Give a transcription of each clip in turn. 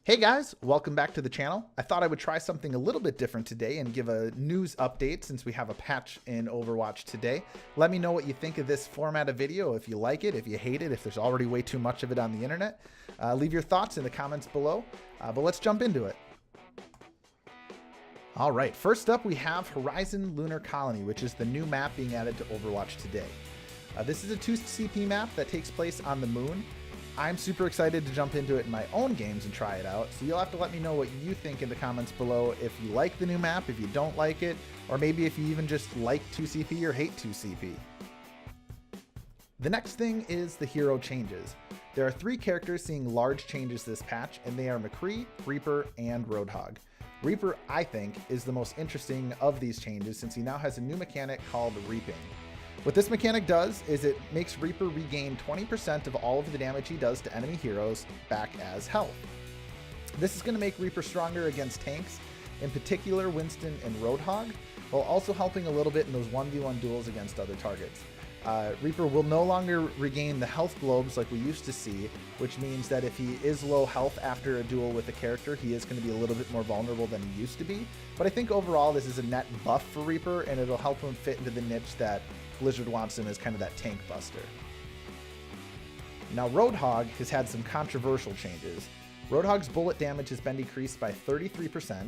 Hey guys, welcome back to the channel. I thought I would try something a little bit different today and give a news update since we have a patch in Overwatch today. Let me know what you think of this format of video, if you like it, if you hate it, if there's already way too much of it on the internet. Leave your thoughts in the comments below, but let's jump into it. All right, first up we have Horizon Lunar Colony, which is the new map being added to Overwatch today. This is a 2 CP map that takes place on the moon. I'm super excited to jump into it in my own games and try it out, so you'll have to let me know what you think in the comments below, if you like the new map, if you don't like it, or maybe if you even just like 2CP or hate 2CP. The next thing is the hero changes. There are 3 characters seeing large changes this patch, and they are McCree, Reaper, and Roadhog. Reaper, I think, is the most interesting of these changes since he now has a new mechanic called Reaping. What this mechanic does is it makes Reaper regain 20% of all of the damage he does to enemy heroes back as health. This is going to make Reaper stronger against tanks, in particular Winston and Roadhog, while also helping a little bit in those 1v1 duels against other targets. Reaper will no longer regain the health globes like we used to see, which means that if he is low health after a duel with a character, he is going to be a little bit more vulnerable than he used to be. But I think overall this is a net buff for Reaper, and it'll help him fit into the niche that Blizzard wants him as kind of that tank buster. Now Roadhog has had some controversial changes. Roadhog's bullet damage has been decreased by 33%,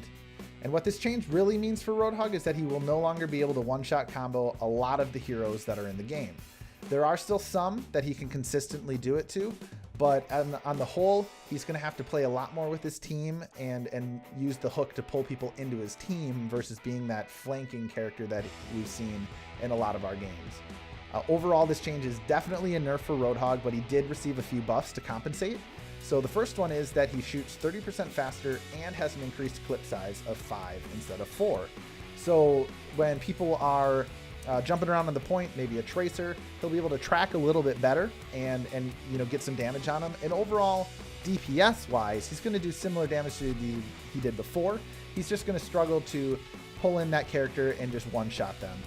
and what this change really means for Roadhog is that he will no longer be able to one-shot combo a lot of the heroes that are in the game. There are still some that he can consistently do it to, but on the whole, he's going to have to play a lot more with his team and use the hook to pull people into his team versus being that flanking character that we've seen in a lot of our games. Overall, this change is definitely a nerf for Roadhog, but he did receive a few buffs to compensate. So the first one is that he shoots 30% faster and has an increased clip size of 5 instead of 4. So when people are jumping around on the point, maybe a tracer, he'll be able to track a little bit better and get some damage on him. And overall, DPS wise, he's going to do similar damage to he did before. He's just going to struggle to pull in that character and just one-shot them,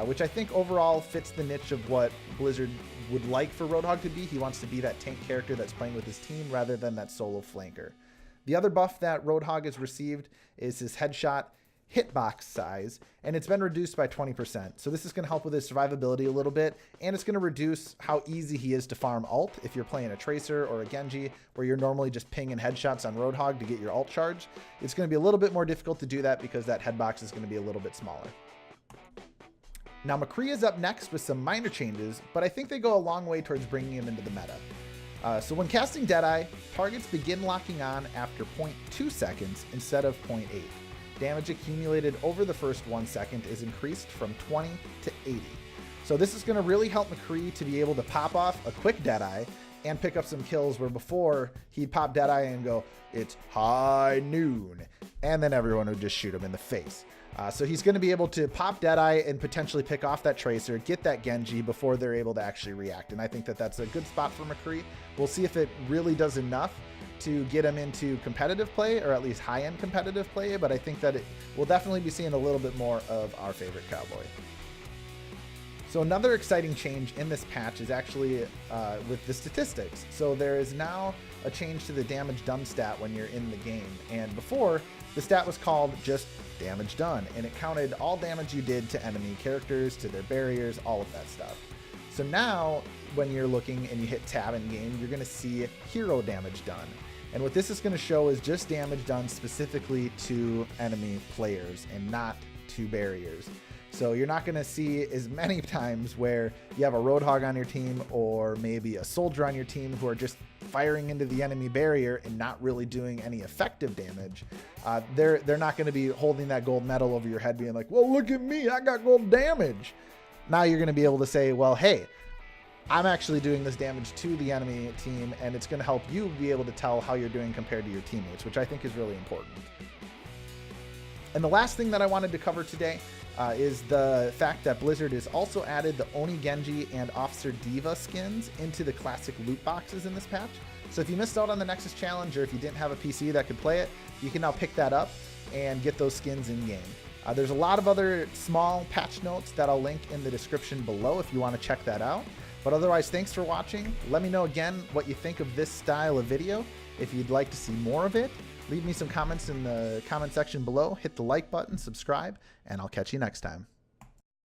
which I think overall fits the niche of what Blizzard would like for Roadhog to be. He wants to be that tank character that's playing with his team rather than that solo flanker. The other buff that Roadhog has received is his headshot hitbox size, and it's been reduced by 20%. So this is going to help with his survivability a little bit, and it's going to reduce how easy he is to farm ult if you're playing a Tracer or a Genji, where you're normally just pinging headshots on Roadhog to get your ult charge. It's going to be a little bit more difficult to do that because that headbox is going to be a little bit smaller. Now McCree is up next with some minor changes, but I think they go a long way towards bringing him into the meta. So when casting Deadeye, targets begin locking on after 0.2 seconds instead of 0.8. Damage accumulated over the first 1 second is increased from 20 to 80. So this is going to really help McCree to be able to pop off a quick Deadeye and pick up some kills where before he'd pop Deadeye and go, "It's high noon," and then everyone would just shoot him in the face. So he's going to be able to pop Deadeye and potentially pick off that Tracer, get that Genji before they're able to actually react. And I think that that's a good spot for McCree. We'll see if it really does enough to get him into competitive play, or at least high-end competitive play, but I think that we'll definitely be seeing a little bit more of our favorite cowboy. So another exciting change in this patch is actually with the statistics. So there is now a change to the damage done stat when you're in the game, and before the stat was called just damage done, and it counted all damage you did to enemy characters, to their barriers, all of that stuff. So now when you're looking and you hit tab in game, you're going to see hero damage done. And what this is going to show is just damage done specifically to enemy players and not to barriers. So you're not going to see as many times where you have a Roadhog on your team or maybe a soldier on your team who are just firing into the enemy barrier and not really doing any effective damage. They're not going to be holding that gold medal over your head being like, "Well, look at me, I got gold damage." Now you're going to be able to say, "Well, hey, I'm actually doing this damage to the enemy team," and it's going to help you be able to tell how you're doing compared to your teammates, which I think is really important. And the last thing that I wanted to cover today is the fact that Blizzard has also added the Oni Genji and Officer Diva skins into the classic loot boxes in this patch. So if you missed out on the Nexus Challenge, or if you didn't have a PC that could play it, you can now pick that up and get those skins in game. There's a lot of other small patch notes that I'll link in the description below if you want to check that out. But otherwise, thanks for watching. Let me know again what you think of this style of video. If you'd like to see more of it, Leave me some comments in the comment section below. Hit the like button, subscribe, and I'll catch you next time.